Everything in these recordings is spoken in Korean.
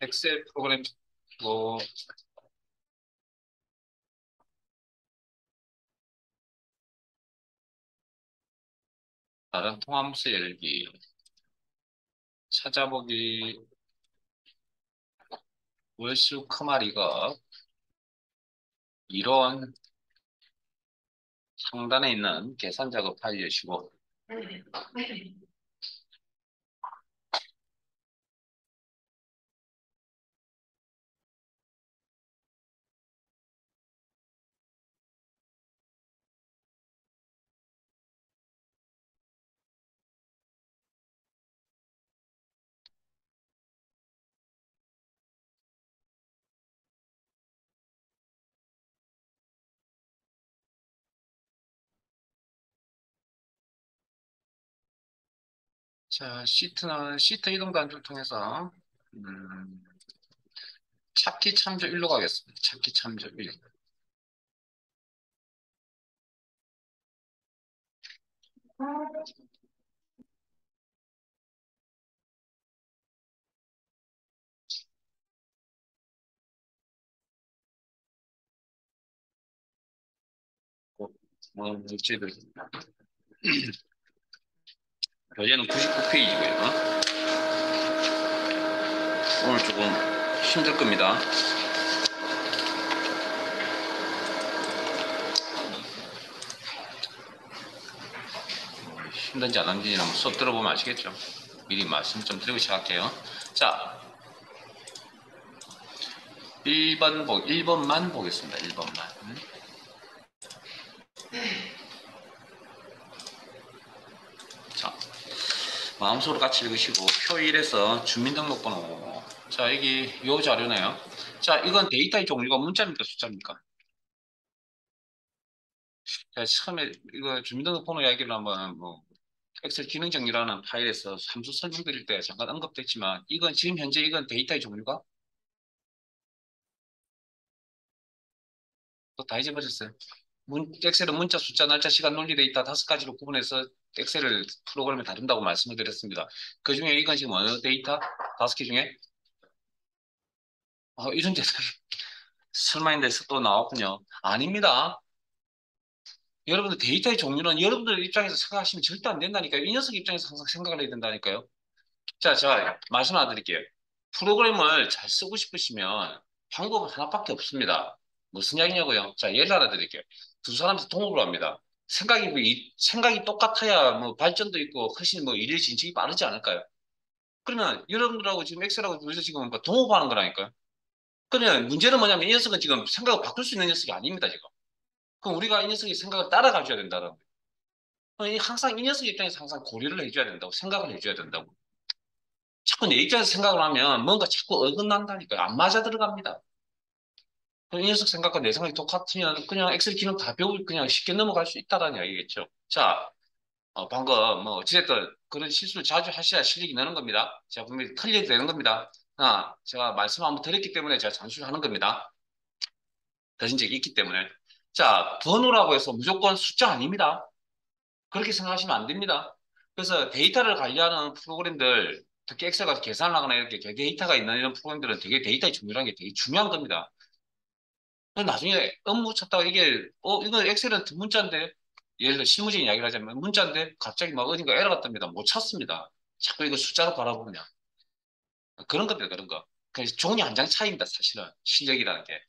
엑셀 프로그램 뭐 다른 통함수 열기 찾아보기 월수 크마리가 이런 상단에 있는 계산 작업 파일이시고 자 시트는 시트 이동 단추를 통해서 음, 찾기 참조 1로 가겠습니다. 찾기 참조 1. 물질들 교재는 99페이지고요. 오늘 조금 힘들 겁니다. 힘든지 안 힘든지 한번 수업 들어보면 아시겠죠? 미리 말씀 좀 드리고 시작할게요. 자, 1번만 보겠습니다. 1번만. 자, 마음속으로 같이 읽으시고 표 1에서 주민등록번호. 자, 여기 요 자료네요. 자, 이건 데이터의 종류가 문자입니까, 숫자입니까? 자, 처음에 이거 주민등록번호 이야기를 한번 뭐 엑셀 기능 정리라는 파일에서 함수 설명드릴 때 잠깐 언급됐지만 이건 지금 현재 이건 데이터의 종류가 또 다 잊어버렸어요. 엑셀은 문자, 숫자, 날짜, 시간, 논리 데이터 5가지로 구분해서 엑셀을 프로그램에 다룬다고 말씀을 드렸습니다. 그 중에 이건 지금 어느 데이터? 5개 중에? 이런 데서 설마인데서 또 나왔군요. 아닙니다. 여러분들 데이터의 종류는 여러분들 입장에서 생각하시면 절대 안 된다니까요. 이 녀석 입장에서 항상 생각을 해야 된다니까요. 자, 제가 말씀 하나 드릴게요. 프로그램을 잘 쓰고 싶으시면 방법은 하나밖에 없습니다. 무슨 이야기냐고요? 자, 예를 하나 드릴게요. 두 사람이 동업을 합니다. 생각이 똑같아야 뭐 발전도 있고 훨씬 뭐 일일 진척이 빠르지 않을까요? 그러면 여러분들하고 지금 엑셀하고 둘이서 지금 뭐 동업하는 거라니까요. 그러면 문제는 뭐냐면 이 녀석은 지금 생각을 바꿀 수 있는 녀석이 아닙니다, 지금. 그럼 우리가 이 녀석의 생각을 따라가줘야 된다는 거예요. 항상 이 녀석 입장에서 항상 고려를 해줘야 된다고, 생각을 해줘야 된다고. 자꾸 내 입장에서 생각을 하면 뭔가 자꾸 어긋난다니까요. 안 맞아 들어갑니다. 이 녀석 생각과 내 생각이 똑같으면 그냥 엑셀 기능 다 배우고 그냥 쉽게 넘어갈 수 있다라는 이야기겠죠. 자, 방금 뭐 어찌됐든 그런 실수를 자주 하셔야 실력이 느는 겁니다. 제가 분명히 틀려도 되는 겁니다. 제가 말씀 한번 드렸기 때문에 제가 장수를 하는 겁니다. 드신 적이 있기 때문에. 자, 번호라고 해서 무조건 숫자 아닙니다. 그렇게 생각하시면 안 됩니다. 그래서 데이터를 관리하는 프로그램들, 특히 엑셀 같은 계산을 하거나 이렇게 데이터가 있는 이런 프로그램들은 되게 데이터의 중요한 게 되게 중요한 겁니다. 나중에 업무 찾다가 이게, 이거 엑셀은 문자인데, 예를 들어 실무적인 이야기를 하자면 문자인데 갑자기 막 어딘가 에러가 뜹니다. 못 찾습니다. 자꾸 이거 숫자로 바라보냐. 그런 겁니다, 그런 거. 그래서 종이 한 장 차이입니다, 사실은. 실력이라는 게.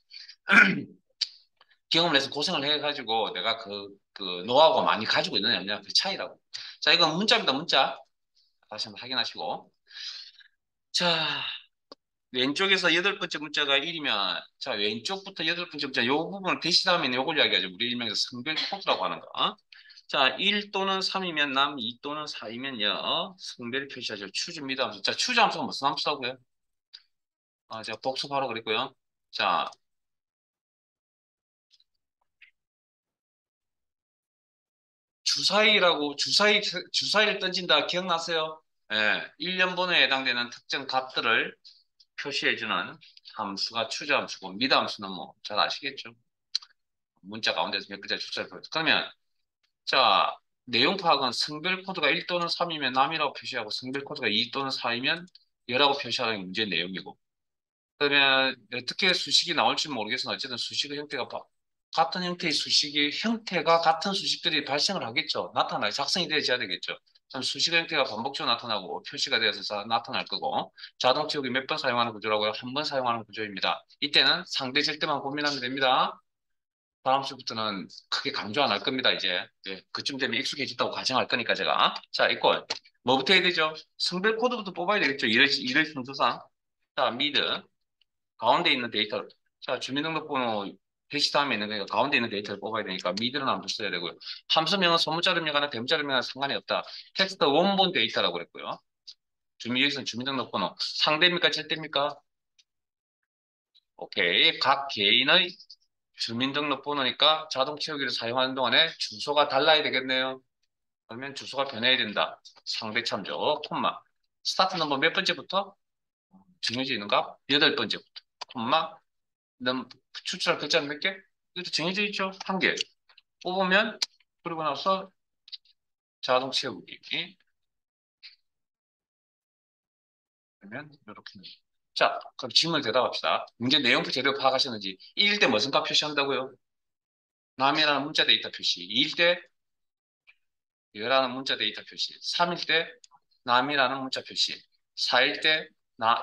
경험을 해서 고생을 해가지고 내가 그 노하우가 많이 가지고 있느냐, 없느냐, 그 차이라고. 자, 이건 문자입니다, 문자. 다시 한번 확인하시고. 자, 왼쪽에서 여덟 번째 문자가 1이면, 자, 왼쪽부터 여덟 번째 문자, 요 부분을 대신하면 요걸 이야기하죠. 우리 일명에서 성별 코드라고 하는 거. 자, 1 또는 3이면 남, 2 또는 4이면 여, 성별 표시하죠. 추주 미담수. 자, 추주 함수가 무슨 함수라고요? 제가 복습하라고 그랬고요. 자, 주사위를 던진다. 기억나세요? 예, 1년 번호에 해당되는 특정 값들을 표시해주는 함수가 추주 함수고, 미담수는 뭐, 잘 아시겠죠? 문자 가운데서 몇 글자 숫자를 보여. 그러면 자 내용 파악은 성별 코드가 1 또는 3이면 남이라고 표시하고 성별 코드가 2 또는 4이면 여라고 표시하는 게 문제 내용이고 그러면 어떻게 수식이 나올지 모르겠으나 어쨌든 수식의 형태가 같은 형태의 수식이 형태가 같은 수식들이 발생을 하겠죠. 나타나요. 작성이 되어야 되겠죠. 그럼 수식의 형태가 반복적으로 나타나고 표시가 되어서 나타날 거고 자동 채우기 몇 번 사용하는 구조라고요? 한 번 사용하는 구조입니다. 이때는 상대 절대만 고민하면 됩니다. 다음 주부터는 크게 강조 안 할 겁니다, 이제. 예, 그쯤 되면 익숙해졌다고 가정할 거니까 제가. 자, 이걸 뭐부터 해야 되죠? 성별 코드부터 뽑아야 되겠죠. 일의 순서상. 자, 미드. 가운데 있는 데이터. 자, 주민등록번호 대시 다음에 있는 거니까 가운데 있는 데이터를 뽑아야 되니까 미드는 한번 써야 되고요. 함수명은 소문자료명이나 대문자료명이나 상관이 없다. 텍스트 원본 데이터라고 그랬고요. 여기서는 주민등록번호. 상대입니까? 절대입니까? 오케이. 각 개인의 주민등록번호니까 자동 채우기를 사용하는 동안에 주소가 달라야 되겠네요. 그러면 주소가 변해야 된다. 상대 참조, 콤마. 스타트 넘버 몇 번째부터? 정해져 있는 값? 여덟 번째부터. 콤마. 추출할 글자는 몇 개? 이것도 정해져 있죠? 한 개. 뽑으면, 그러고 나서 자동 채우기. 그러면 이렇게. 자, 그럼 질문을 대답합시다. 문제 내용부 재료 파악하셨는지. 1일 때 무슨 값 표시한다고요? 남이라는 문자 데이터 표시. 2일 때 여라는 문자 데이터 표시. 3일 때 남이라는 문자 표시. 4일 때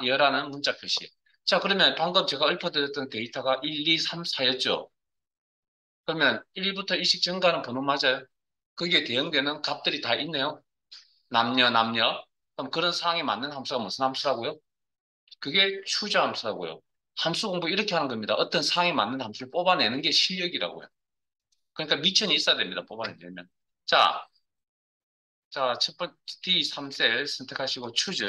여라는 문자 표시. 자, 그러면 방금 제가 읊어드렸던 데이터가 1, 2, 3, 4였죠. 그러면 1부터 일씩 증가하는 번호 맞아요? 거기에 대응되는 값들이 다 있네요. 남녀. 그럼 그런 상황에 맞는 함수가 무슨 함수라고요? 그게 추저 함수라고요. 함수 공부 이렇게 하는 겁니다. 어떤 상황에 맞는 함수를 뽑아내는 게 실력이라고요. 그러니까 미천이 있어야 됩니다. 뽑아내려면. 자, 첫 번째 D3셀 선택하시고 추즈.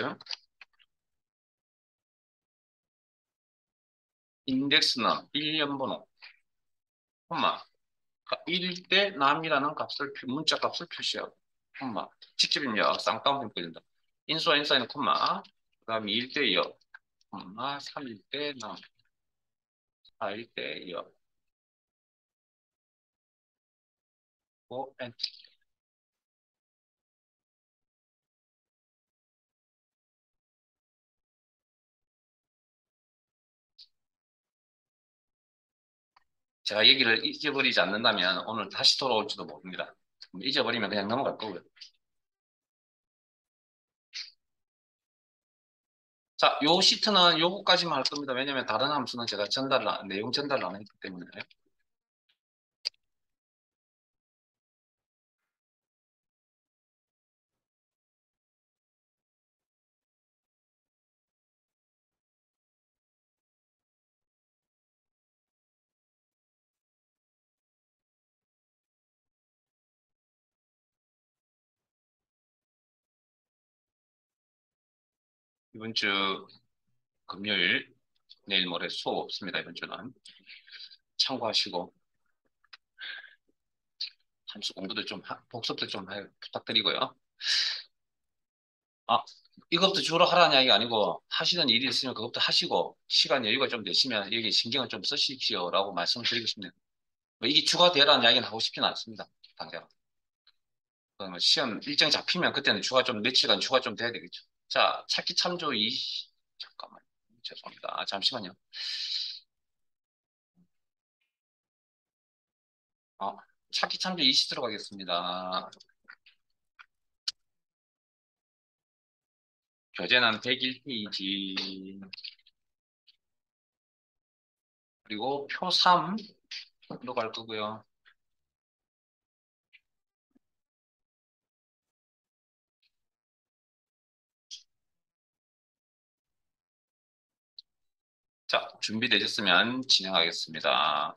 인덱스는 1년 번호, 콤마. 1일 때 남이라는 문자 값을 표시하고, 콤마. 직접 입력, 쌍따옴 끊긴다. 인수와 인사이는 콤마. 그 다음에 2일 때 여, 콤마. 3일 때 남, 4일 때 여, 고, 엔. 제가 얘기를 잊어버리지 않는다면 오늘 다시 돌아올지도 모릅니다. 잊어버리면 그냥 넘어갈 거고요. 자, 요 시트는 요거까지만 할 겁니다. 왜냐면 다른 함수는 제가 내용 전달을 안 했기 때문에. 이번 주 금요일, 내일 모레 수업 없습니다. 이번 주는. 참고하시고 함수 공부도 좀 복습도 좀 부탁드리고요. 아, 이것부터 주로 하라는 이야기가 아니고 하시는 일이 있으면 그것부터 하시고 시간 여유가 좀 되시면 여기 신경을 좀 쓰십시오라고 말씀을 드리고 싶네요. 뭐 이게 주가 되라는 이야기는 하고 싶지는 않습니다. 당장. 뭐 시험 일정 잡히면 그때는 주가 좀 며칠간 주가 좀 돼야 되겠죠. 자, 찾기 참조 잠깐만. 죄송합니다. 잠시만요. 어, 찾기 참조 20 들어가겠습니다. 교재는 101페이지. 그리고 표 3로 갈 거고요. 자, 준비되셨으면 진행하겠습니다.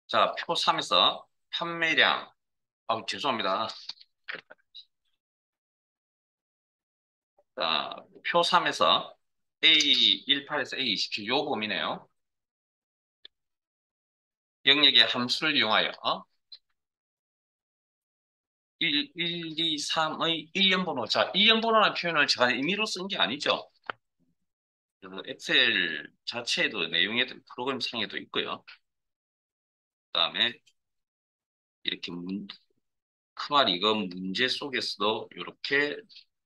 자, 표 3에서 판매량. 죄송합니다. 자, 표 3에서 A18에서 A27, 요 범위네요. 영역의 함수를 이용하여 1, 2, 3의 일련번호. 자, 일련번호라는 표현을 제가 임의로 쓴 게 아니죠. 그래서 엑셀 자체에도 내용에 프로그램 창에도 있고요. 그다음에 이렇게 크말 이건 문제 속에서도 이렇게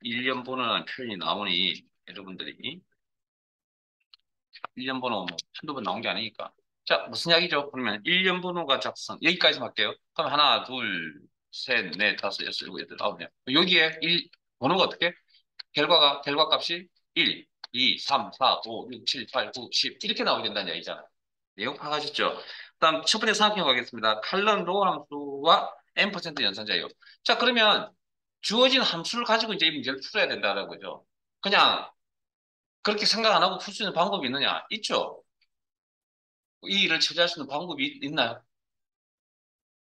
일련 번호라는 표현이 나오니 여러분들이 일련 번호 뭐 한두 번 나온 게 아니니까. 자, 무슨 이야기죠? 그러면 일련 번호가 작성 여기까지 할게요. 그럼 하나, 둘, 셋, 넷, 다섯, 여섯, 일곱, 여덟, 아홉, 열. 여기에 번호가 어떻게? 결과값이 1, 2, 3, 4, 5, 6, 7, 8, 9, 10 이렇게 나오게 된다는 얘기잖아요. 내용 파악하셨죠? 그다음 첫 번째 생각해 가겠습니다. 칼럼 로우 함수와 n% 연산자예요. 자, 그러면 주어진 함수를 가지고 이제 이 문제를 풀어야 된다는 거죠. 그냥 그렇게 생각 안 하고 풀 수 있는 방법이 있느냐? 있죠. 이 일을 처리할 수 있는 방법이 있나요?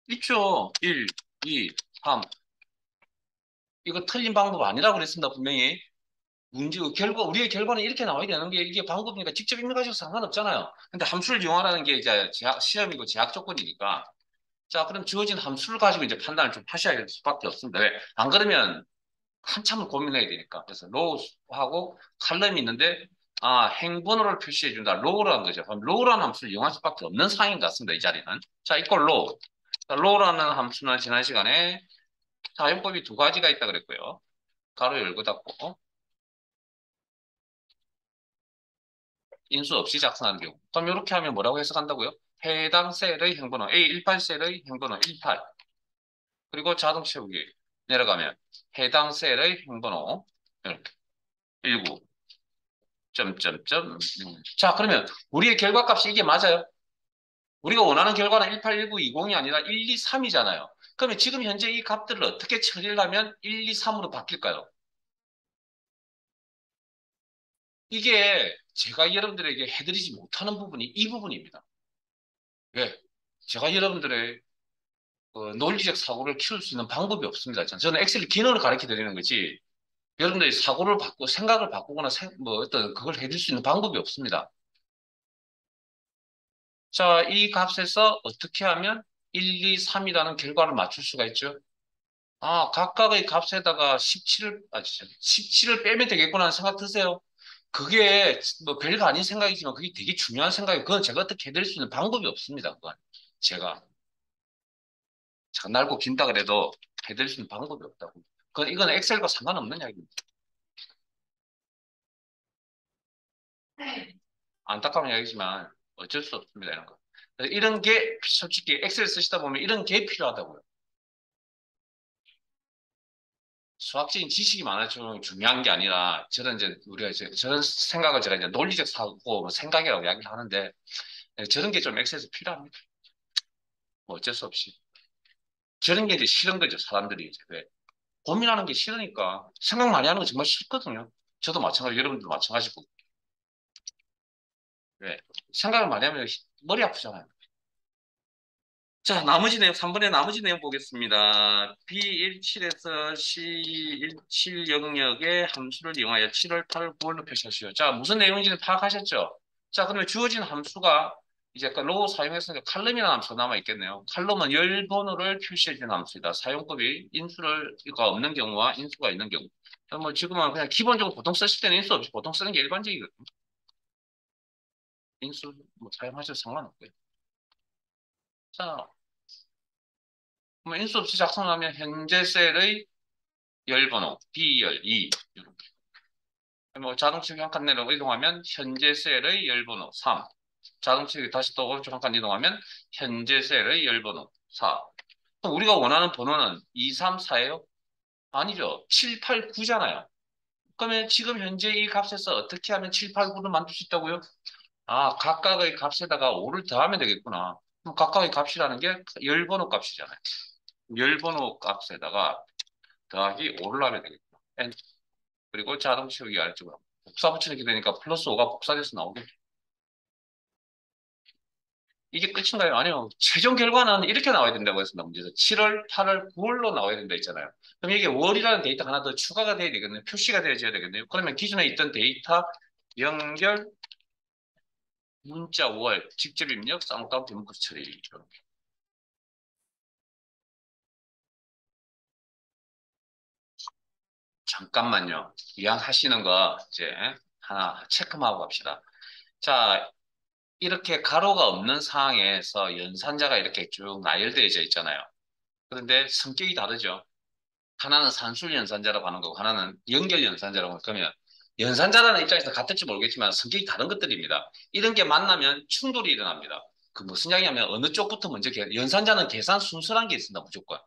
있죠. 1, 2, 3. 이거 틀린 방법 아니라고 그랬습니다, 분명히. 우리의 결과는 이렇게 나와야 되는 게 이게 방법이니까 직접 입력하셔도 상관없잖아요. 근데 함수를 이용하라는 게 이제 시험이고 제약 조건이니까. 자, 그럼 주어진 함수를 가지고 이제 판단을 좀 하셔야 될 수밖에 없습니다. 왜? 안 그러면 한참을 고민해야 되니까. 그래서 로우하고 칼럼이 있는데, 행번호를 표시해 준다. 로우라는 거죠. 그럼 로우라는 함수를 이용할 수밖에 없는 상황인 것 같습니다. 이 자리는. 자, 이걸 로우. 자, 로우라는 함수는 지난 시간에 사용법이 두 가지가 있다 그랬고요. 가로 열고 닫고. 인수 없이 작성하는 경우. 그럼 이렇게 하면 뭐라고 해석한다고요? 해당 셀의 행번호, A18 셀의 행번호 18. 그리고 자동 채우기 내려가면 해당 셀의 행번호 이렇게 19. 점점점. 자, 그러면 우리의 결과값이 이게 맞아요? 우리가 원하는 결과는 181920이 아니라 123이잖아요. 그러면 지금 현재 이 값들을 어떻게 처리를 하면 123으로 바뀔까요? 이게 제가 여러분들에게 해드리지 못하는 부분이 이 부분입니다. 왜? 제가 여러분들의 논리적 사고를 키울 수 있는 방법이 없습니다. 저는 엑셀 기능을 가르쳐 드리는 거지. 여러분들이 사고를 바꾸고 생각을 바꾸거나 뭐 어떤 그걸 해줄 수 있는 방법이 없습니다. 자, 이 값에서 어떻게 하면 1, 2, 3이라는 결과를 맞출 수가 있죠? 각각의 값에다가 17을 빼면 되겠구나 하는 생각 드세요. 그게 뭐 별거 아닌 생각이지만 그게 되게 중요한 생각이에요. 그건 제가 어떻게 해드릴 수 있는 방법이 없습니다. 그건 제가. 제가 날고 긴다 그래도 해드릴 수 있는 방법이 없다고. 이건 엑셀과 상관없는 이야기입니다. 안타까운 이야기지만 어쩔 수 없습니다. 이런 거. 이런 게 솔직히 엑셀 쓰시다 보면 이런 게 필요하다고요. 수학적인 지식이 많아지면 중요한 게 아니라 우리가 이제 저런 생각을 제가 이제 논리적 사고 뭐 생각이라고 이야기를 하는데 저런 게 좀 엑셀에서 필요합니다. 뭐 어쩔 수 없이. 저런 게 이제 싫은 거죠. 사람들이 이제. 왜? 고민하는 게 싫으니까 생각 많이 하는 거 정말 싫거든요. 저도 마찬가지, 여러분들도 마찬가지고. 왜? 생각을 많이 하면 머리 아프잖아요. 자, 나머지 내용, 3번의 나머지 내용 보겠습니다. B17에서 C17 영역의 함수를 이용하여 7월, 8월, 9월로 표시하시오. 자, 무슨 내용인지는 파악하셨죠? 자, 그러면 주어진 함수가 이제 아까 로우 사용했으니까 칼럼이라는 함수가 남아있겠네요. 칼럼은 열 번호를 표시해주는 함수이다. 사용법이 인수가 없는 경우와 인수가 있는 경우. 뭐 지금은 그냥 기본적으로 보통 쓰실 때는 인수 없이 보통 쓰는 게 일반적이거든요. 인수 뭐 사용하셔도 상관없고요. 자, 그럼 인수 없이 작성하면 현재 셀의 열 번호, B열 2 이렇게. 뭐 자동치기 한 칸 내려 이동하면 현재 셀의 열 번호 3. 자동치기 다시 또 오른쪽 한 칸 이동하면 현재 셀의 열 번호 4. 그럼 우리가 원하는 번호는 2, 3, 4예요? 아니죠. 7, 8, 9잖아요. 그러면 지금 현재 이 값에서 어떻게 하면 7, 8, 9를 만들 수 있다고요? 각각의 값에다가 5를 더하면 되겠구나. 그럼 각각의 값이라는 게 열 번호 값이잖아요. 열 번호 값에다가 더하기 5를 하면 되겠구나. 그리고 자동 채우기 아래쪽으로 복사 붙이게 되니까 플러스 5가 복사돼서 나오게. 이게 끝인가요? 아니요. 최종 결과는 이렇게 나와야 된다고 했습니다. 문제에서 7월, 8월, 9월로 나와야 된다 했잖아요. 그럼 이게 월이라는 데이터가 하나 더 추가가 돼야 되겠네요. 표시가 되어야 되겠네요. 그러면 기존에 있던 데이터 연결 문자 5월 직접 입력 쌍따옴 대문구 처리 이렇게. 잠깐만요. 이왕 하시는 거 이제 하나 체크만 하고 갑시다. 자, 이렇게 가로가 없는 상황에서 연산자가 이렇게 쭉 나열되어져 있잖아요. 그런데 성격이 다르죠. 하나는 산술 연산자라고 하는 거고 하나는 연결 연산자라고 하는 거면 연산자라는 입장에서 같을지 모르겠지만 성격이 다른 것들입니다. 이런 게 만나면 충돌이 일어납니다. 그 무슨 이야기냐면 어느 쪽부터 먼저 연산자는 계산 순서란 게 있습니다. 무조건.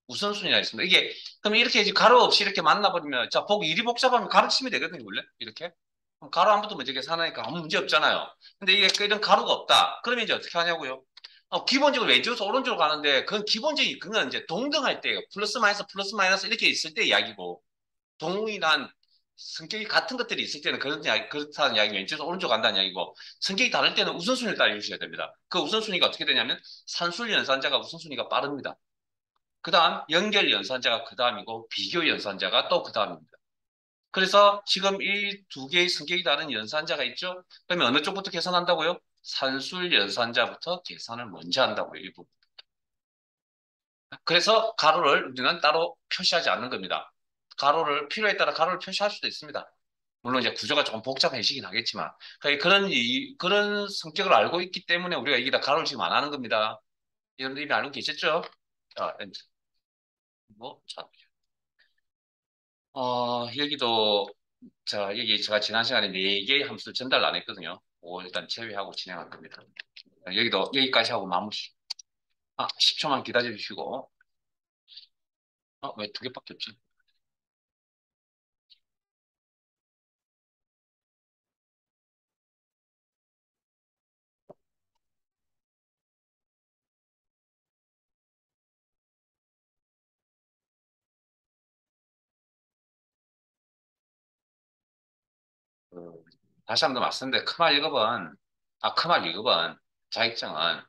우선순위가 있습니다. 이게 그럼 이렇게 이제 가로 없이 이렇게 만나버리면 자 보기 일이 복잡하면 가로 치면 되거든요. 원래 이렇게. 그럼 가로 한 부터 먼저 계산하니까 아무 문제 없잖아요. 근데 이게 이런 가로가 없다. 그러면 이제 어떻게 하냐고요? 기본적으로 왼쪽에서 오른쪽으로 가는데 그건 기본적인 그건 이제 동등할 때예요. 플러스 마이너스 이렇게 있을 때 이야기고 동일한 성격이 같은 것들이 있을 때는 그런 이야기, 그렇다는 이야기 왼쪽에서 오른쪽 간다는 이야기고 성격이 다를 때는 우선순위를 따라 주셔야 됩니다. 그 우선순위가 어떻게 되냐면 산술 연산자가 우선순위가 빠릅니다. 그 다음 연결 연산자가 그 다음이고 비교 연산자가 또 그 다음입니다. 그래서 지금 이 두 개의 성격이 다른 연산자가 있죠? 그러면 어느 쪽부터 계산한다고요? 산술 연산자부터 계산을 먼저 한다고요. 이 부분. 그래서 가로를 우리는 따로 표시하지 않는 겁니다. 가로를 필요에 따라 가로를 표시할 수도 있습니다. 물론 이제 구조가 조금 복잡해지긴 하겠지만 그러니까 그런 성격을 알고 있기 때문에 우리가 여기다 가로를 지금 안 하는 겁니다. 여러분들 이미 알고 계셨죠? 자, 뭐, 자, 여기도 자, 여기 제가 지난 시간에 4개의 함수를 전달 안 했거든요. 그거 일단 제외하고 진행할 겁니다. 여기도 여기까지 하고 마무리. 10초만 기다려 주시고. 왜 2개밖에 없지? 그, 다시 한번 말씀드린데, 크말 2급은 자격증은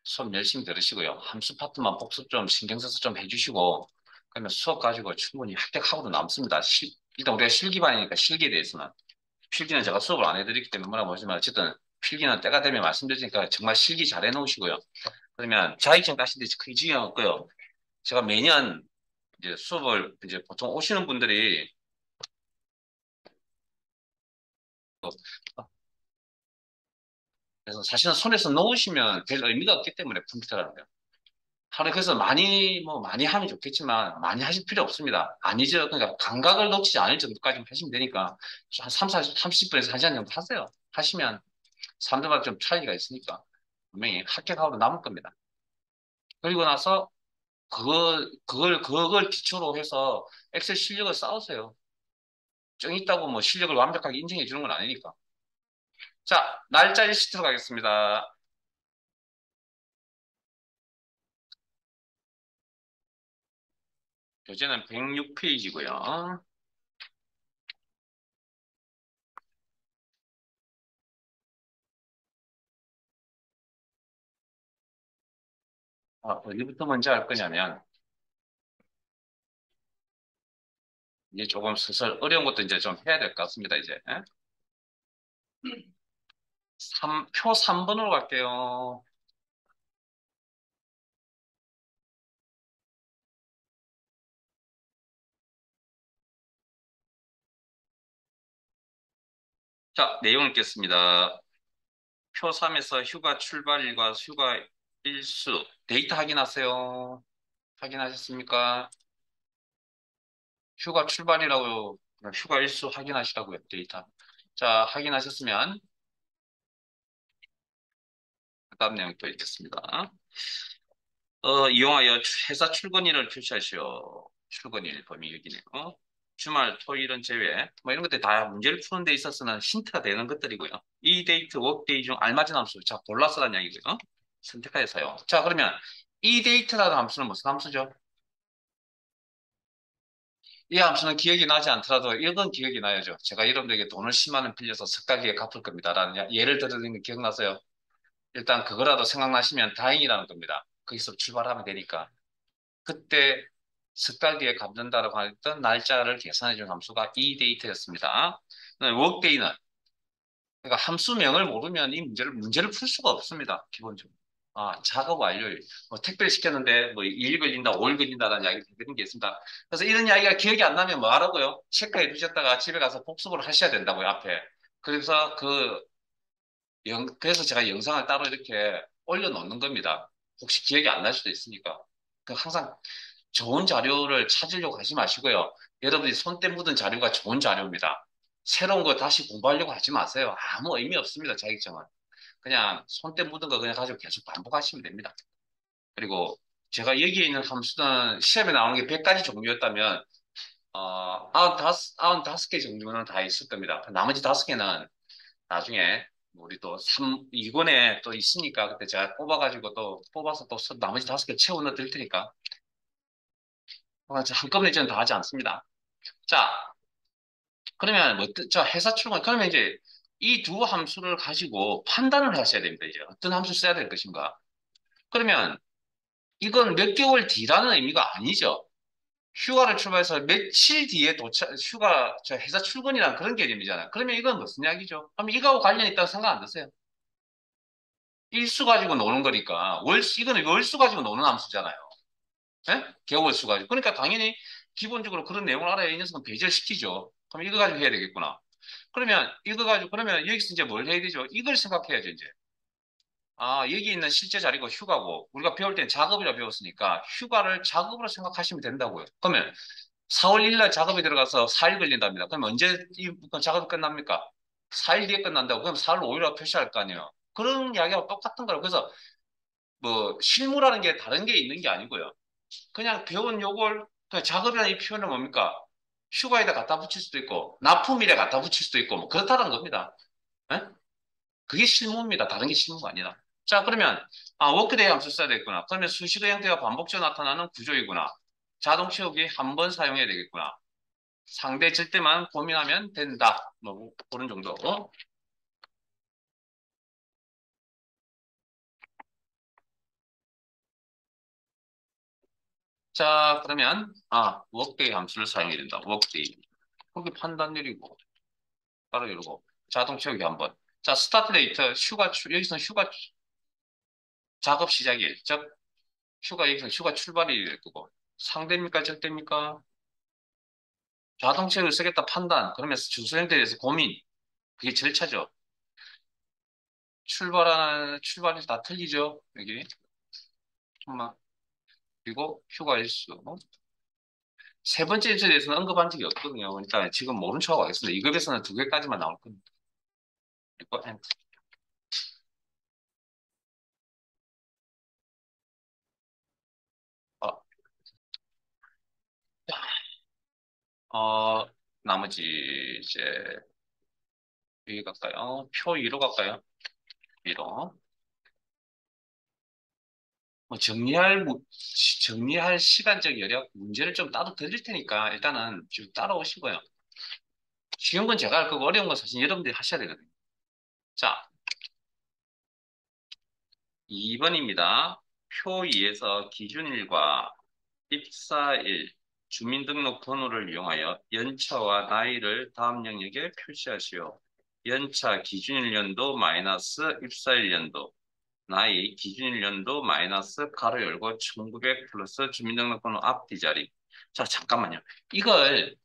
수업 열심히 들으시고요. 함수 파트만 복습 좀 신경 써서 좀 해주시고, 그러면 수업 가지고 충분히 합격하고도 남습니다. 일단 우리가 실기반이니까 실기에 대해서는. 필기는 제가 수업을 안 해드리기 때문에 뭐라 모르지만 어쨌든 필기는 때가 되면 말씀드리니까 정말 실기 잘 해놓으시고요. 그러면 자격증 따시는 데 크게 지장 없고요. 제가 매년 이제 수업을 이제 보통 오시는 분들이 그래서 사실은 손에서 놓으시면 별 의미가 없기 때문에 컴퓨터라는 거. 하루에 그래서 많이 하면 좋겠지만, 많이 하실 필요 없습니다. 아니죠. 그러니까 감각을 놓치지 않을 정도까지만 하시면 되니까, 한 3, 40, 30분에서 1시간 정도 하세요. 하시면, 사람들마다 좀 차이가 있으니까, 분명히 합격하고 남을 겁니다. 그리고 나서, 그걸 기초로 해서 엑셀 실력을 쌓으세요. 좀 있다고 뭐 실력을 완벽하게 인정해 주는 건 아니니까. 자, 날짜 일시트로 가겠습니다. 교재는 106페이지고요. 어디부터 먼저 할 거냐면, 이제 조금 슬슬 어려운 것도 이제 좀 해야 될 것 같습니다, 이제. 표 3번으로 갈게요. 자, 내용 읽겠습니다. 표 3에서 휴가 출발일과 휴가 일수, 데이터 확인하세요. 확인하셨습니까? 휴가 출발이라고, 휴가 일수 확인하시라고요, 데이터. 자, 확인하셨으면, 그 다음 내용 또 읽겠습니다. 이용하여 회사 출근일을 표시하시오. 출근일 범위 여기네요. 주말, 토일은 제외. 뭐 이런 것들 다 문제를 푸는 데 있어서는 힌트가 되는 것들이고요. 이 데이트, 워크데이 중 알맞은 함수. 자, 골라서라는 이야기고요. 선택하여서요. 자, 그러면 이 데이트라는 함수는 무슨 함수죠? 이 함수는 기억이 나지 않더라도 이건 기억이 나야죠. 제가 여러분들에게 돈을 10만 원 빌려서 석 달 뒤에 갚을 겁니다. 라는 예를 들어드린 거 기억나세요? 일단 그거라도 생각나시면 다행이라는 겁니다. 거기서 출발하면 되니까. 그때 석 달 뒤에 갚는다라고 했던 날짜를 계산해 준 함수가 이 데이트였습니다. 워크데이는 그러니까 함수명을 모르면 이 문제를 풀 수가 없습니다. 기본적으로. 작업 완료일. 뭐 택배를 시켰는데 뭐 2일 걸린다, 5일 걸린다라는 이야기 드린 게 있습니다. 그래서 이런 이야기가 기억이 안 나면 뭐 하라고요? 체크해 두셨다가 집에 가서 복습을 하셔야 된다고요, 앞에. 그래서 그래서 제가 영상을 따로 이렇게 올려놓는 겁니다. 혹시 기억이 안 날 수도 있으니까. 항상 좋은 자료를 찾으려고 하지 마시고요. 여러분이 손때 묻은 자료가 좋은 자료입니다. 새로운 거 다시 공부하려고 하지 마세요. 아무 의미 없습니다. 자격증은. 그냥 손때 묻은 거 그냥 가지고 계속 반복하시면 됩니다. 그리고 제가 여기에 있는 함수는 시험에 나오는 게 100가지 종류였다면, 95개 종류는 다 있을 겁니다. 나머지 5개는 나중에 우리 또 2권에 또 있으니까 그때 제가 뽑아가지고 또 뽑아서 또 나머지 5개 채워 넣어 드릴 테니까 한꺼번에 저는 다 하지 않습니다. 자, 그러면 저 회사 출근 그러면 이제 이 두 함수를 가지고 판단을 하셔야 됩니다. 이제 어떤 함수 써야 될 것인가. 그러면 이건 몇 개월 뒤라는 의미가 아니죠. 휴가를 출발해서 며칠 뒤에 저 회사 출근이란 그런 개념이잖아요. 그러면 이건 무슨 이야기죠? 그럼 이거하고 관련 있다고 생각 안 드세요? 일수 가지고 노는 거니까 이거는 월수 가지고 노는 함수잖아요. 예? 개월수 가지고. 그러니까 당연히 기본적으로 그런 내용을 알아야 이 녀석은 배제시키죠. 그럼 이거 가지고 해야 되겠구나. 그러면 이거 가지고 그러면 여기서 이제 뭘 해야 되죠? 이걸 생각해야죠, 이제. 여기 있는 실제 자리가 휴가고 우리가 배울 땐 작업이라 배웠으니까 휴가를 작업으로 생각하시면 된다고요. 그러면 4월 1일 날 작업에 들어가서 4일 걸린답니다. 그럼 언제 이 작업이 끝납니까? 4일 뒤에 끝난다고. 그럼 4월 5일로 표시할 거 아니에요. 그런 이야기하고 똑같은 거라고. 그래서 뭐 실무라는 게 다른 게 있는 게 아니고요. 그냥 배운 요걸 그냥 작업이라는 이 표현은 뭡니까? 휴가에다 갖다 붙일 수도 있고 납품일에 갖다 붙일 수도 있고 뭐 그렇다는 겁니다. 예? 그게 실무입니다. 다른 게 실무가 아니라. 자, 그러면 워크데이 함수 써야 되겠구나. 그러면 수식어 형태가 반복적으로 나타나는 구조이구나. 자동 채우기 한 번 사용해야 되겠구나. 상대 절대만 고민하면 된다. 뭐 그런 정도. 자, 그러면 워크데이 함수를 사용해야 된다. 워크데이. 거기 판단일이고 따로 이러고 자동 채우기 한 번. 자, 스타트 데이터 여기서는 휴가 작업 시작일. 즉 여기서 휴가 출발일일 거고. 상대입니까? 절대입니까? 자동 채우기 쓰겠다 판단. 그러면 주소형태에 대해서 고민. 그게 절차죠. 출발일 다 틀리죠. 여기. 정말. 그리고 휴가 일수. 세 번째 일수에 대해서는 언급한 적이 없거든요. 그러니까 지금 모른 척하고 하겠습니다. 2급에서는 2개까지만 나올 겁니다. 그리고 어, 어, 나머지 이제 여기 갈까요? 표 2로 갈까요? 2로. 뭐 정리할 시간적 여력 문제를 좀 따로 드릴 테니까 일단은 좀 따라오시고요. 쉬운 건 제가 할 거고 어려운 건 사실 여러분들이 하셔야 되거든요. 자, 2번입니다. 표 2에서 기준일과 입사일, 주민등록 번호를 이용하여 연차와 나이를 다음 영역에 표시하시오. 연차 기준일 연도 마이너스 입사일 연도, 나이 기준일 연도 마이너스 가로 열고 1900 플러스 주민등록번호 앞뒤 자리. 자, 잠깐만요. 이걸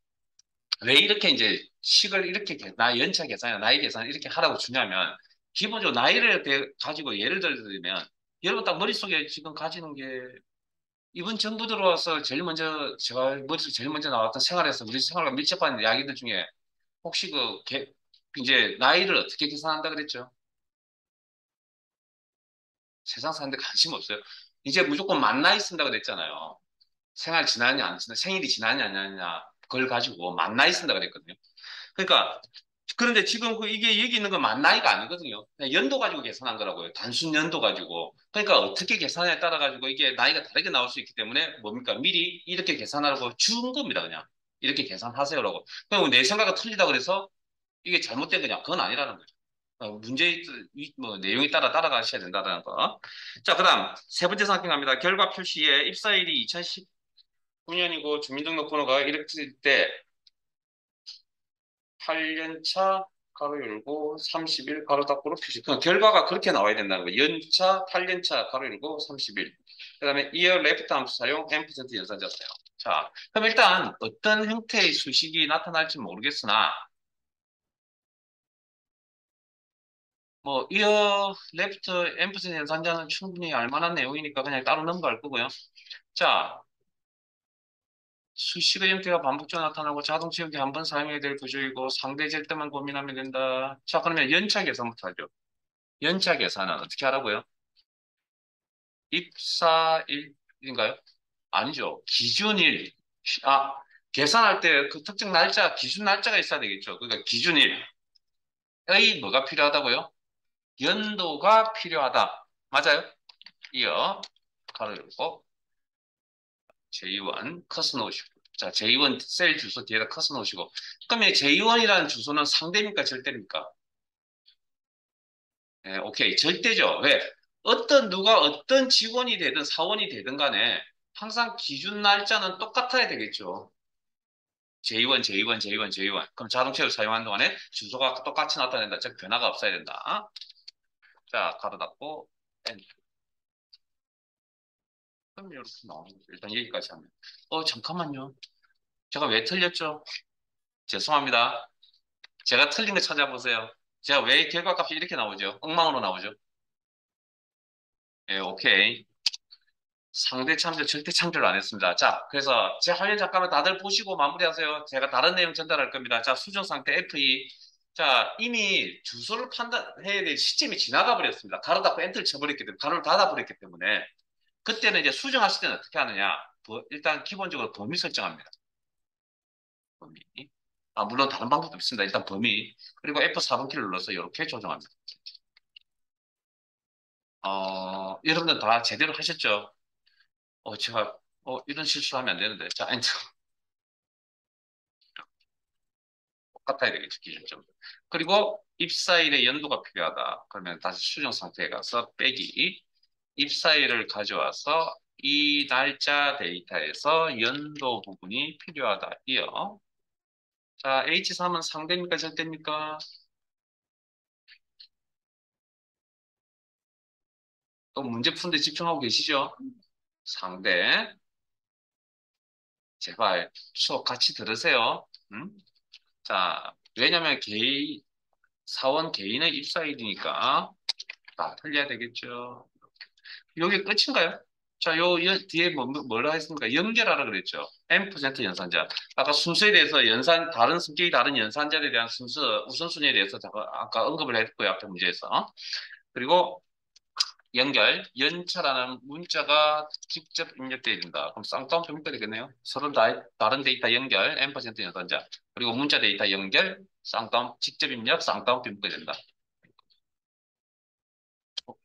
왜 이렇게 이제 식을 이렇게 연차 계산이나 나이 계산을 이렇게 하라고 주냐면 기본적으로 나이를 가지고 예를 들면 여러분 딱 머릿속에 지금 가지는 게 이번 정부 들어와서 제일 먼저 제가 머릿속에 제일 먼저 나왔던 생활에서 우리 생활과 밀접한 이야기들 중에 혹시 이제 나이를 어떻게 계산한다 그랬죠? 세상 사는데 관심 없어요. 이제 무조건 만 나이 쓴다 그랬잖아요. 생활 지났냐 안 지났냐 생일이 지났냐 안 지났냐 그걸 가지고 만 나이 쓴다 그랬거든요. 그러니까 그런데 지금 이게 여기 있는 건 만 나이가 아니거든요. 그냥 연도 가지고 계산한 거라고요. 단순 연도 가지고. 그러니까 어떻게 계산에 따라 가지고 이게 나이가 다르게 나올 수 있기 때문에 뭡니까? 미리 이렇게 계산하라고 준 겁니다. 그냥 이렇게 계산하세요라고. 그럼 내 생각이 틀리다 그래서 이게 잘못된 거냐? 그건 아니라는 거죠. 뭐 내용에 따라 따라가셔야 된다는 거. 자, 그다음 세 번째 상황입니다. 결과 표시에 입사일이 2019년이고 주민등록번호가 이렇게 때 8년차 가로 열고 30일 가로 닫고로 표시. 그 결과가 그렇게 나와야 된다는 거예요. 연차, 8년차 가로 열고 30일. 그다음에 이어 레프트 함수 사용, M% 연산자 사용. 자, 그럼 일단 어떤 형태의 수식이 나타날지 모르겠으나 뭐, 이어, 레프트, 앰프센 연산자는 충분히 알만한 내용이니까 그냥 따로 넘어갈 거고요. 자, 수식의 형태가 반복적으로 나타나고 자동차 형태 한 번 사용해야 될 구조이고 상대질 때만 고민하면 된다. 자, 그러면 연차 계산부터 하죠. 연차 계산은 어떻게 하라고요? 입사일인가요? 아니죠. 기준일. 아, 계산할 때 그 특정 날짜, 기준 날짜가 있어야 되겠죠. 그러니까 기준일의 뭐가 필요하다고요? 연도가 필요하다. 맞아요? 이어 가로 열고 J1 커서 놓으시고 자 J1 셀 주소 뒤에다 커서 놓으시고 그러면 J1이라는 주소는 상대입니까 절대입니까? 네, 오케이 절대죠. 왜? 어떤 누가 어떤 직원이 되든 사원이 되든 간에 항상 기준 날짜는 똑같아야 되겠죠. J1, J1, J1, J1. 그럼 자동차를 사용하는 동안에 주소가 똑같이 나타낸다. 즉 변화가 없어야 된다. 자, 가로 닫고 엔터. 그럼 이렇게 나오는 거죠. 일단 여기까지 하면. 잠깐만요. 제가 왜 틀렸죠? 죄송합니다. 제가 틀린 거 찾아보세요. 제가 왜 결과값이 이렇게 나오죠? 엉망으로 나오죠? 예, 오케이. 상대 참조, 절대 참조를 안 했습니다. 자, 그래서 제 화면 잠깐만 다들 보시고 마무리하세요. 제가 다른 내용 전달할 겁니다. 자, 수정 상태 F2. 자, 이미 주소를 판단해야 될 시점이 지나가 버렸습니다. 가로 닫고 엔터를 쳐버렸기 때문에, 가로를 닫아 버렸기 때문에. 그때는 이제 수정하실 때는 어떻게 하느냐? 일단 기본적으로 범위 설정합니다. 범위. 물론 다른 방법도 있습니다. 일단 범위. 그리고 F4번 키를 눌러서 이렇게 조정합니다. 여러분들 다 제대로 하셨죠? 제가, 이런 실수하면 안 되는데. 자, 엔터. 똑같아야 되겠죠, 기준점. 그리고 입사일의 연도가 필요하다. 그러면 다시 수정 상태에 가서 빼기. 입사일을 가져와서 이 날짜 데이터에서 연도 부분이 필요하다. 이어. 자, H3은 상대입니까, 절대입니까? 또 문제 푸는데 집중하고 계시죠? 상대. 제발 수업 같이 들으세요. 음? 자, 왜냐면 사원 개인의 입사일이니까 다 틀려야 되겠죠. 요게 끝인가요? 자, 뒤에 뭐라 했습니까? 연결하라 그랬죠. M% 연산자. 아까 순서에 대해서 다른 성격이 다른 연산자에 대한 우선순위에 대해서 아까 언급을 했고요. 앞에 문제에서. 그리고 연차라는 문자가 직접 입력돼야 된다. 그럼 쌍따옴표 묶어야 되겠네요. 서로 다른 데이터 연결, M% 연산자. 그리고 문자 데이터 연결, 직접 입력, 쌍따옴표 묶어야 된다. 어,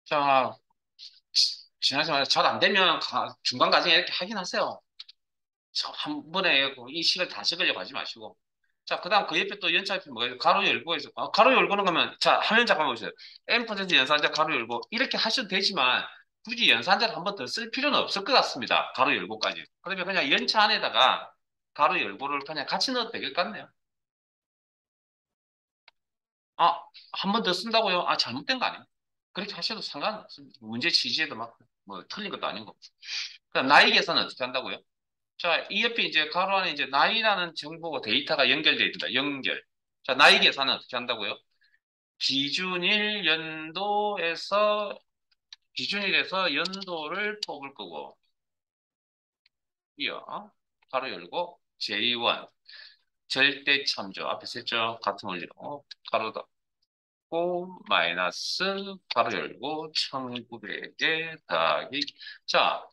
자, 지나가자마자 잘 안 되면 중간 과정에 이렇게 확인하세요. 한 번에 이 식을 다 적으려고 하지 마시고. 자, 그 다음 그 옆에 또 연차표 뭐가 있어? 가로 열고 있어. 가로 열고는 그러면, 자, 화면 잠깐만 보세요. M% 연산자 가로 열고, 이렇게 하셔도 되지만, 굳이 연산자를 한 번 더 쓸 필요는 없을 것 같습니다. 가로 열고까지. 그러면 그냥 연차 안에다가 가로 열고를 그냥 같이 넣어도 될 것 같네요. 아, 한 번 더 쓴다고요? 잘못된 거 아니에요? 그렇게 하셔도 상관없습니다. 문제 취지에도 막, 뭐, 틀린 것도 아닌 거. 그럼 나이 계산은 어떻게 한다고요? 자, 이 옆에 이제 가로 안에 이제 나이라는 정보가 데이터가 연결되어 있습니다. 연결. 자, 나이 계산은 어떻게 한다고요? 기준일 연도에서, 기준일에서 연도를 뽑을 거고, 이어, 가로 열고, J1, 절대 참조. 앞에 썼죠? 같은 원리로. 가로 닫고, 마이너스, 가로 열고, 1900에 더하기. 자,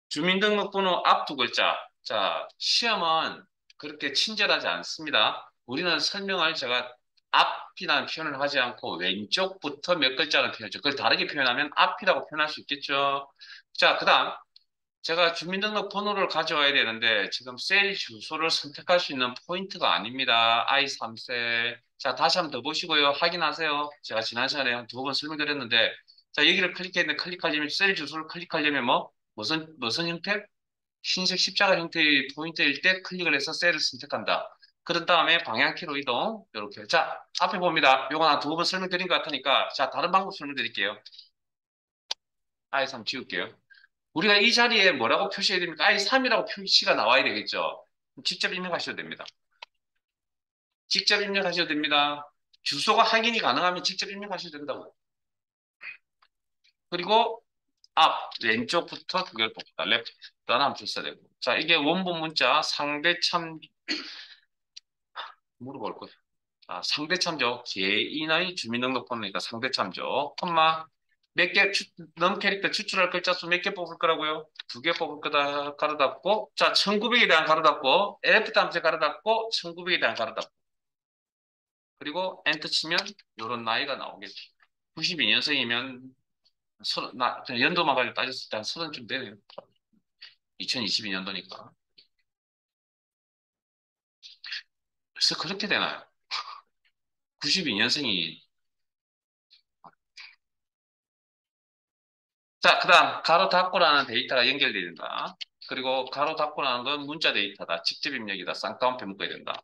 주민등록번호 앞 두 글자. 자, 시험은 그렇게 친절하지 않습니다. 우리는 설명을 제가 앞이라는 표현을 하지 않고 왼쪽부터 몇 글자를 표현하죠. 그걸 다르게 표현하면 앞이라고 표현할 수 있겠죠. 자, 그 다음 제가 주민등록번호를 가져와야 되는데 지금 셀 주소를 선택할 수 있는 포인트가 아닙니다. I3셀. 자, 다시 한번 더 보시고요. 확인하세요. 제가 지난 시간에 한 두 번 설명드렸는데 자, 여기를 클릭했는데 클릭하려면 셀 주소를 클릭하려면 무슨 형태? 흰색 십자가 형태의 포인트일 때 클릭을 해서 셀을 선택한다. 그런 다음에 방향키로 이동. 이렇게. 자, 앞에 봅니다. 요거 한 두 번 설명드린 것 같으니까, 자, 다른 방법 설명드릴게요. I3 지울게요. 우리가 이 자리에 뭐라고 표시해야 됩니까? I3이라고 표시가 나와야 되겠죠. 직접 입력하셔도 됩니다. 직접 입력하셔도 됩니다. 주소가 확인이 가능하면 직접 입력하셔도 된다고. 그리고 왼쪽부터 두 개를 뽑다. 레프트는 함수 써야 되고. 자, 이게 원본 문자 상대참 물어볼 거예요. 상대참조 제2의 주민등록번호니까 상대참조 콤마 몇 개 넘 캐릭터 추출할 글자 수 몇 개 뽑을 거라고요? 두 개 뽑을 거다 가로 닫고 자 1900에 대한 가로 닫고 LF 다음에 가로 닫고 1900에 대한 가로 닫고 그리고 엔터 치면 요런 나이가 나오겠죠. 92년생이면 연도만 가지고 따졌을 때 한 30쯤 되네요. 2022년도니까. 그래서 그렇게 되나요? 92년생이 자, 그다음 가로 닫고라는 데이터가 연결돼야 된다. 그리고 가로 닫고라는 건 문자 데이터다. 직접 입력이다. 쌍따옴표 묶어야 된다.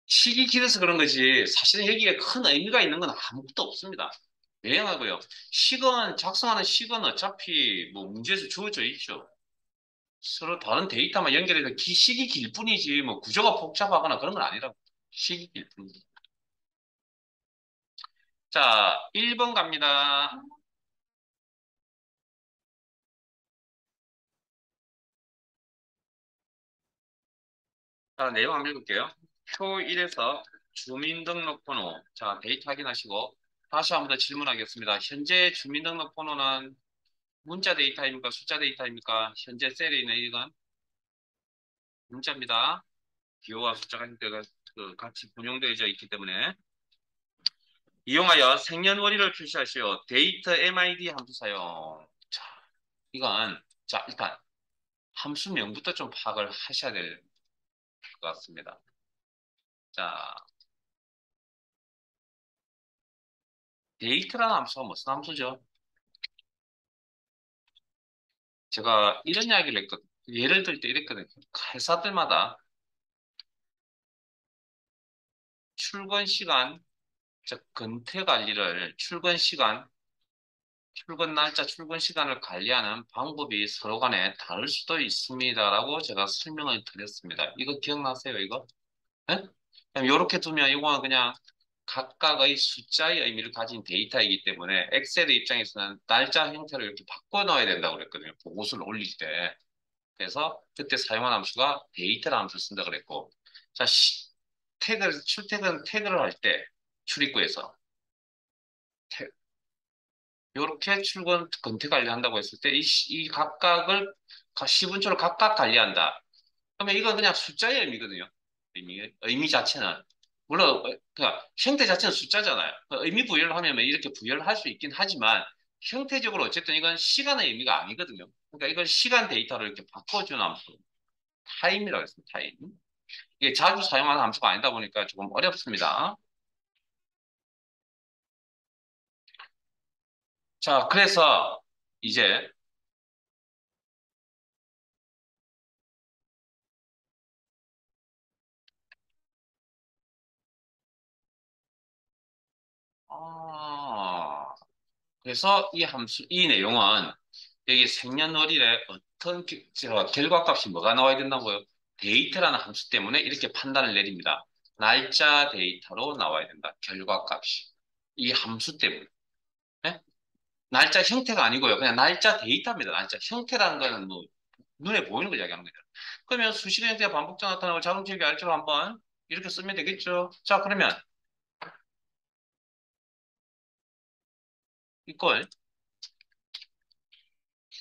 식이 길어서 그런 거지. 사실은 여기에 큰 의미가 있는 건 아무것도 없습니다. 유행하고요. 식은 작성하는 식은 어차피 뭐 문제에서 주어져 있죠. 서로 다른 데이터만 연결해서 식이 길 뿐이지 뭐 구조가 복잡하거나 그런 건 아니라고. 식이 길 뿐이지. 자, 1번 갑니다. 자, 내용 한번 읽을게요. 표 1에서 주민등록번호. 자, 데이터 확인하시고 다시 한번 더 질문하겠습니다. 현재 주민등록번호는 문자 데이터입니까? 숫자 데이터입니까? 현재 셀에 있는 이건 문자입니다. 기호와 숫자가 같이 분용되어져 있기 때문에 이용하여 생년월일을 표시하시오. 데이터 MID 함수 사용. 자, 이건 자 일단 함수명부터 좀 파악을 하셔야 될 것 같습니다. 자, 데이터라는 함수가 무슨 함수죠? 제가 이런 이야기를 했거든요. 예를 들 때 이랬거든요. 회사들마다 출근 시간, 즉 근태 관리를 출근 날짜, 출근 시간을 관리하는 방법이 서로 간에 다를 수도 있습니다라고 제가 설명을 드렸습니다. 이거 기억나세요, 이거? 예? 그럼 이렇게 두면 이거는 그냥 각각의 숫자의 의미를 가진 데이터이기 때문에 엑셀의 입장에서는 날짜 형태를 이렇게 바꿔 넣어야 된다고 그랬거든요. 보고서를 올릴 때. 그래서 그때 사용한 함수가 데이터라는 함수를 쓴다 그랬고, 자, 출퇴근 태그를 할 때 출입구에서 이렇게 출근 근태 관리한다고 했을 때 이 각각을 시분초를 각각 관리한다. 그러면 이건 그냥 숫자의 의미거든요. 의미 자체는 물론 그러니까 형태 자체는 숫자잖아요. 의미 부여를 하면 이렇게 부여를 할 수 있긴 하지만 형태적으로 어쨌든 이건 시간의 의미가 아니거든요. 그러니까 이걸 시간 데이터로 이렇게 바꿔주는 함수. 타임이라고 했습니다. 타임. 이게 자주 사용하는 함수가 아니다 보니까 조금 어렵습니다. 자, 그래서 이제 아, 그래서 이 내용은 여기 생년월일에 어떤 결과값이 뭐가 나와야 된다고요? 데이터라는 함수 때문에 이렇게 판단을 내립니다. 날짜 데이터로 나와야 된다. 결과값이. 이 함수 때문에. 네? 날짜 형태가 아니고요. 그냥 날짜 데이터입니다. 날짜 형태라는 거는 뭐 눈에 보이는 걸 이야기하는 거죠. 그러면 수식의 형태가 반복적 나타나고 자동치기 알처럼 한번 이렇게 쓰면 되겠죠. 자, 그러면 이걸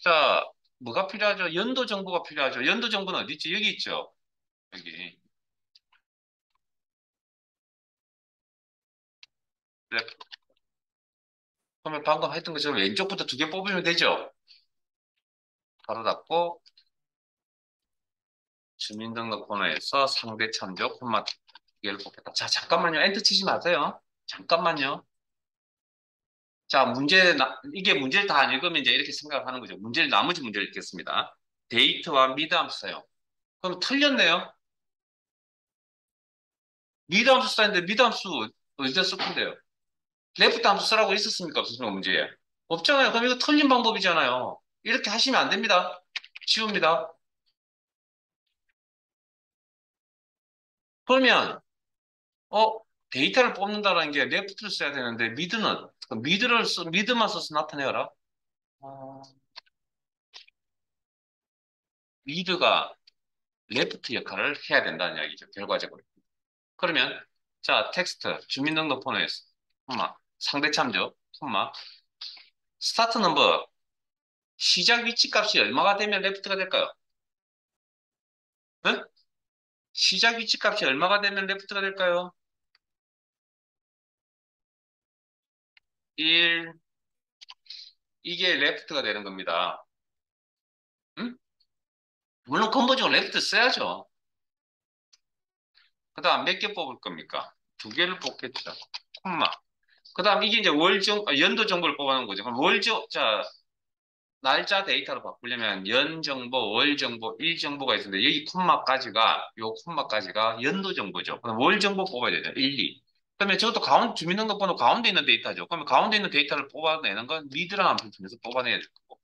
자, 뭐가 필요하죠? 연도 정보가 필요하죠. 연도 정보는 어디 있지? 여기 있죠. 여기. 그래. 그러면 방금 했던 것처럼 왼쪽부터 두 개 뽑으면 되죠. 바로 닫고 주민등록번호에서 상대 참조 콤마 두 개를 뽑겠다. 자, 잠깐만요. 엔터 치지 마세요. 잠깐만요. 자, 이게 문제를 다 안 읽으면 이제 이렇게 생각하는 거죠. 나머지 문제를 읽겠습니다. 데이트와 미드 함수 사용. 그럼 틀렸네요. 미드 함수 쓰는데 미드 함수 어디다 쓸 건데요? 레프트 함수 쓰라고 있었습니까? 없었습니까? 문제에. 없잖아요. 그럼 이거 틀린 방법이잖아요. 이렇게 하시면 안 됩니다. 치웁니다. 그러면, 어, 데이터를 뽑는다는 게 레프트를 써야 되는데, 미드만 써서 나타내어라. 어, 미드가 레프트 역할을 해야 된다는 이야기죠. 결과적으로. 그러면, 자, 텍스트, 주민등록번호에서, 상대 참조, 스타트 넘버, 시작 위치 값이 얼마가 되면 레프트가 될까요? 응? 시작 위치 값이 얼마가 되면 레프트가 될까요? 1, 이게 레프트가 되는 겁니다. 응? 물론 근본적으로 레프트 써야죠. 그 다음 몇 개 뽑을 겁니까? 두 개를 뽑겠죠. 콤마. 그 다음 이게 이제 연도 정보를 뽑아놓은 거죠. 그럼 자, 날짜 데이터로 바꾸려면 연 정보, 월 정보, 일 정보가 있는데 여기 콤마까지가 연도 정보죠. 그럼 월 정보 뽑아야 되죠. 1, 2. 그러면 저것도 주민등록번호 가운데 있는 데이터죠. 그러면 가운데 있는 데이터를 뽑아내는 건 미드라는 함수를 통해서 뽑아내야 될 거고.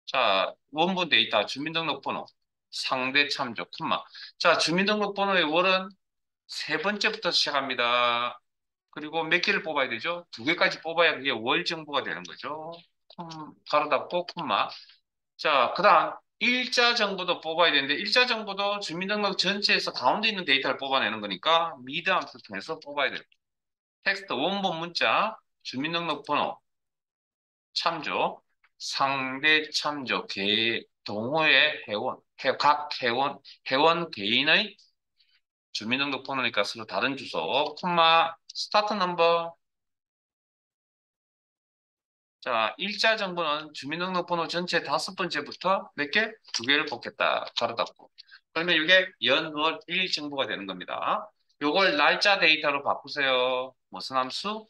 자, 원본 데이터, 주민등록번호, 상대 참조, 자, 주민등록번호의 월은 세 번째부터 시작합니다. 그리고 몇 개를 뽑아야 되죠? 두 개까지 뽑아야 그게 월 정보가 되는 거죠. 가로 닫고, 자, 그 다음, 일자 정보도 뽑아야 되는데, 일자 정보도 주민등록 전체에서 가운데 있는 데이터를 뽑아내는 거니까, 미드 함수 통해서 뽑아야 돼요. 텍스트 원본 문자, 주민등록번호, 참조, 상대 참조, 동호회 회원, 회원 개인의 주민등록번호니까 서로 다른 주소, 스타트 넘버. 자, 일자 정보는 주민등록번호 전체 다섯 번째부터 몇 개? 두 개를 뽑겠다. 가로 닫고. 그러면 이게 연, 월, 일 정보가 되는 겁니다. 요걸 날짜 데이터로 바꾸세요. 무슨 함수?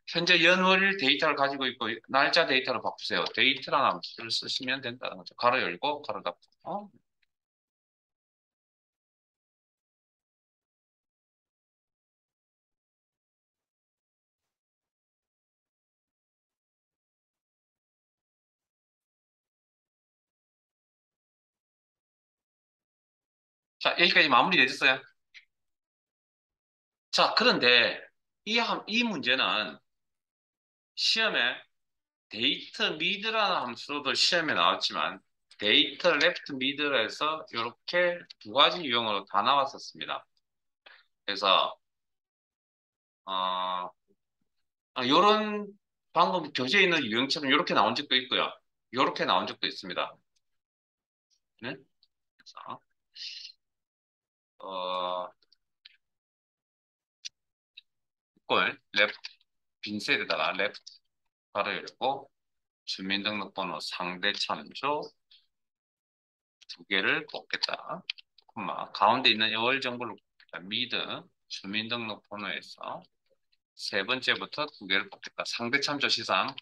현재 연월 데이터를 가지고 있고 날짜 데이터로 바꾸세요. 데이트라는 함수를 쓰시면 된다는 거죠. 가로 열고 가로 닫고. 자, 여기까지 마무리 되셨어요? 자, 그런데 이 문제는 시험에 데이트 미드라는 함수로도 시험에 나왔지만 데이터 레프트 미드에서 이렇게 두 가지 유형으로 다 나왔었습니다. 그래서 이런 방금 교재에 있는 유형처럼 이렇게 나온 적도 있고요. 이렇게 나온 적도 있습니다. 네? 그래서 어, 이걸 레프트 빈셀에다가 레프트 가로 열고 주민등록번호 상대 참조 두 개를 뽑겠다. 가운데 있는 월 정보를 뽑겠다. 미드 주민등록번호에서 세 번째부터 두 개를 뽑겠다. 상대 참조 시상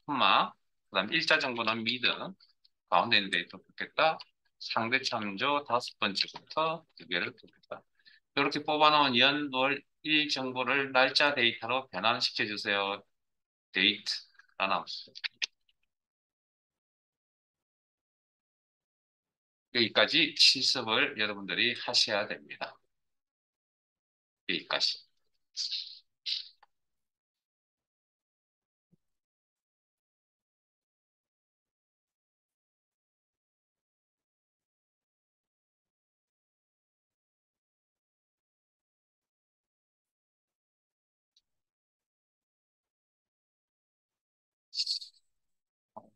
그다음 일자 정보는 미드 가운데 있는 데이터 뽑겠다. 상대 참조 다섯 번째부터 두 개를 뽑겠다. 이렇게 뽑아놓은 연, 월, 일 정보를 날짜 데이터로 변환시켜 주세요. 데이트라는 함수. 여기까지 실습을 여러분들이 하셔야 됩니다. 여기까지.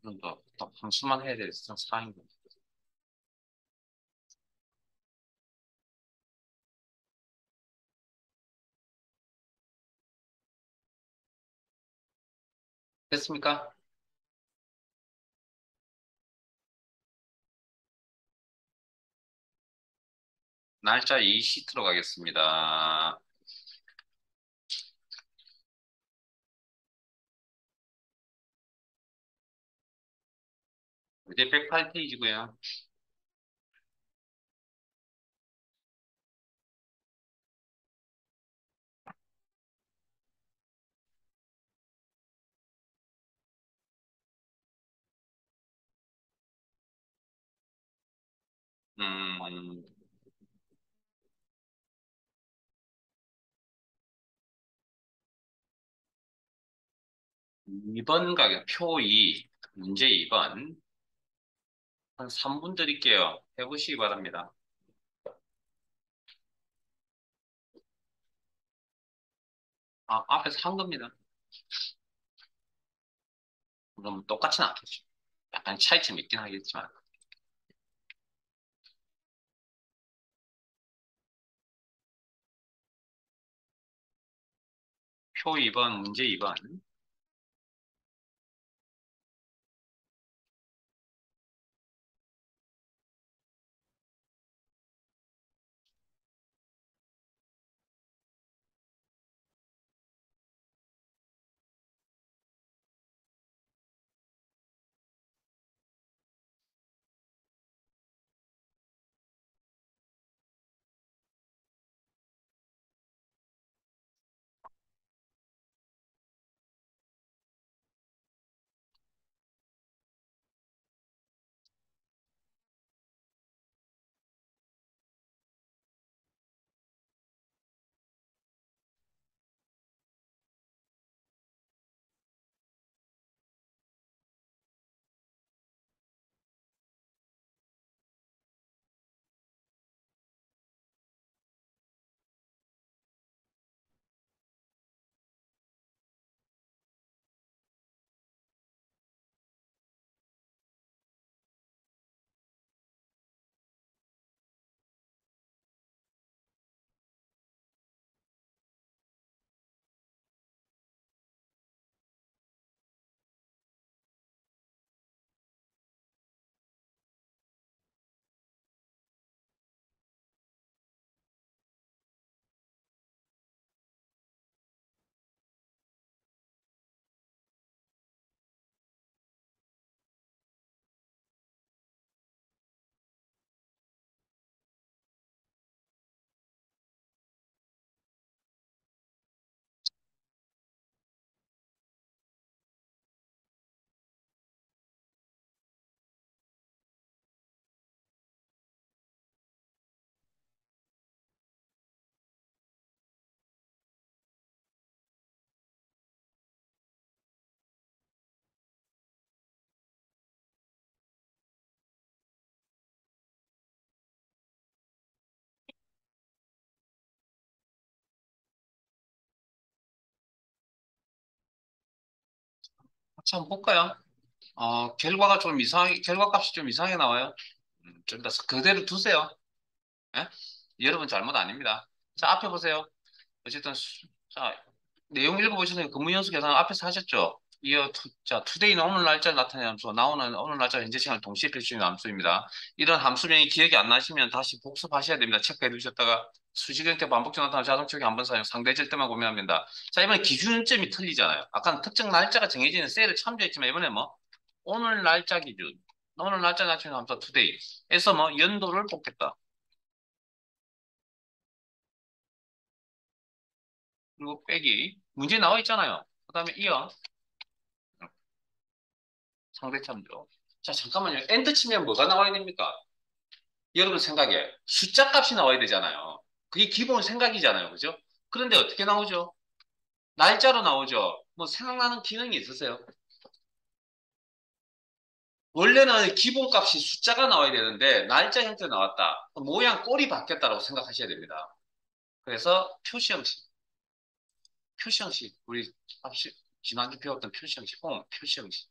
오늘도 또 함수만 해야 될 사항입니다. 됐습니까? 날짜 이 시트로 가겠습니다. 이제 108페이지고요. 음, 2번 가격, 표 2, 문제 2번. 한 3분 드릴게요. 해보시기 바랍니다. 아, 앞에서 한 겁니다. 그럼 똑같진 않겠죠. 약간 차이점이 있긴 하겠지만. 표 2번, 문제 2번. 같이 한번 볼까요? 결과가 좀 이상하게, 결과값이 좀 이상하게 나와요. 좀 더 그대로 두세요. 예? 여러분 잘못 아닙니다. 자, 앞에 보세요. 어쨌든, 자, 내용 읽어보시면 근무연수 계산 앞에서 하셨죠? 자, 투데이는 오늘 날짜를 나타내는 함수, 나오는 오늘 날짜 현재 시간을 동시에 표시하는 함수입니다. 이런 함수명이 기억이 안 나시면 다시 복습하셔야 됩니다. 체크해 두셨다가 수식 형태 반복적 나타나는 자동처리 한번 사용, 상대절 때만 구매합니다. 자, 이번에 기준점이 틀리잖아요. 아까는 특정 날짜가 정해지는 셀을 참조했지만 이번에 뭐, 오늘 날짜 기준, 오늘 날짜 나타내는 함수 투데이에서 뭐, 연도를 뽑겠다. 그리고 빼기. 문제 나와 있잖아요. 그 다음에 이어. 상대참조. 자, 잠깐만요. 엔터 치면 뭐가 나와야 됩니까? 여러분 생각에 숫자 값이 나와야 되잖아요. 그게 기본 생각이잖아요. 그죠? 그런데 어떻게 나오죠? 날짜로 나오죠. 뭐 생각나는 기능이 있으세요? 원래는 기본 값이 숫자가 나와야 되는데 날짜 형태로 나왔다. 모양 꼴이 바뀌었다고 생각하셔야 됩니다. 그래서 표시 형식, 표시 형식, 우리 지난주 배웠던 표시 형식, 표시 형식.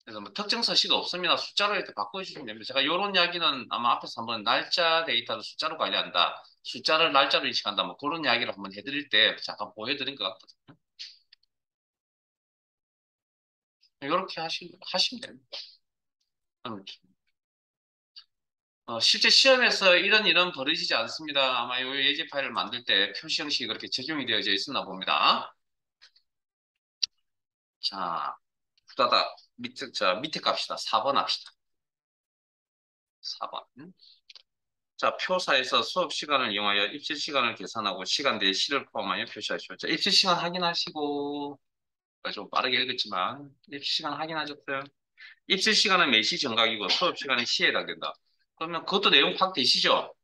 그래서 뭐 특정 서식이 없으면 숫자로 이렇게 바꿔주시면 됩니다. 제가 이런 이야기는 아마 앞에서 한번 날짜 데이터를 숫자로 관리한다. 숫자를 날짜로 인식한다. 뭐 그런 이야기를 한번 해드릴 때 잠깐 보여드린 것 같거든요. 이렇게 하시면 됩니다. 음, 실제 시험에서 이런 벌어지지 않습니다. 아마 요 예제 파일을 만들 때 표시 형식이 그렇게 적용이 되어져 있었나 봅니다. 자, 후다닥 밑에 갑시다. 4번 합시다. 4번. 자, 표사에서 수업 시간을 이용하여 입실 시간을 계산하고 시간 대의 시를 포함하여 표시하시오. 자, 입실 시간 확인하시고, 좀 빠르게 읽었지만, 입실 시간 확인하셨어요? 입실 시간은 매시 정각이고 수업 시간은 시에 해당된다. 그러면 그것도 내용 파악되시죠?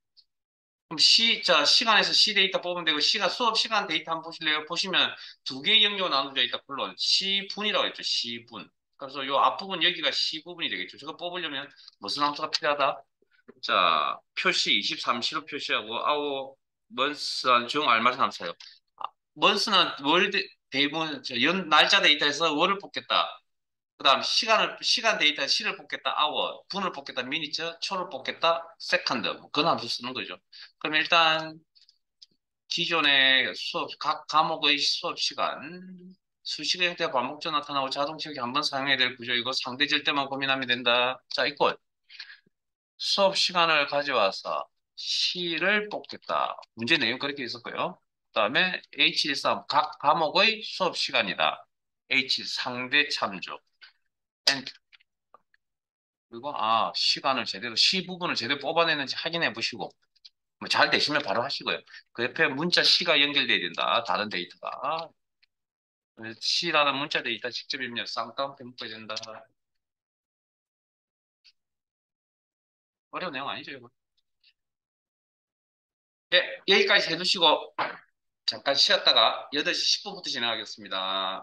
그럼 자, 시간에서 시 데이터 뽑으면 되고, 수업 시간 데이터 한번 보실래요? 보시면 두 개의 영역으로 나눠져 있다. 물론, 시분이라고 했죠. 시분. 그래서 요 앞부분 여기가 시부분이 되겠죠. 저거 뽑으려면 무슨 함수가 필요하다? 자, 표시 23시로 표시하고, 먼스한 중 알맞은 함수예요. 먼스는 대부분, 날짜 데이터에서 월을 뽑겠다. 그 다음 시간 데이터 시를 뽑겠다, 아워, 분을 뽑겠다, 미니처, 초를 뽑겠다, 세컨드. 뭐 그런 함수 쓰는 거죠. 그럼 일단 기존의 각 과목의 수업 시간, 수식의 형태가 반복적으로 나타나고 자동 채우기 한 번 사용해야 될 구조이고 상대질 때만 고민하면 된다. 자, 이거 수업 시간을 가져와서 시를 뽑겠다. 문제 내용 그렇게 있었고요. 그다음에 H13 각 과목의 수업 시간이다. H 상대 참조. 그리고 시간을 제대로 시 부분을 제대로 뽑아내는지 확인해 보시고 뭐 잘 되시면 바로 하시고요. 그 옆에 문자 시가 연결돼야 된다. 다른 데이터가. 시라는 문자 데이터 직접 입력 쌍따옴표 묶어야 된다. 어려운 내용 아니죠, 이거? 예, 여기까지 해두시고 잠깐 쉬었다가 8시 10분부터 진행하겠습니다.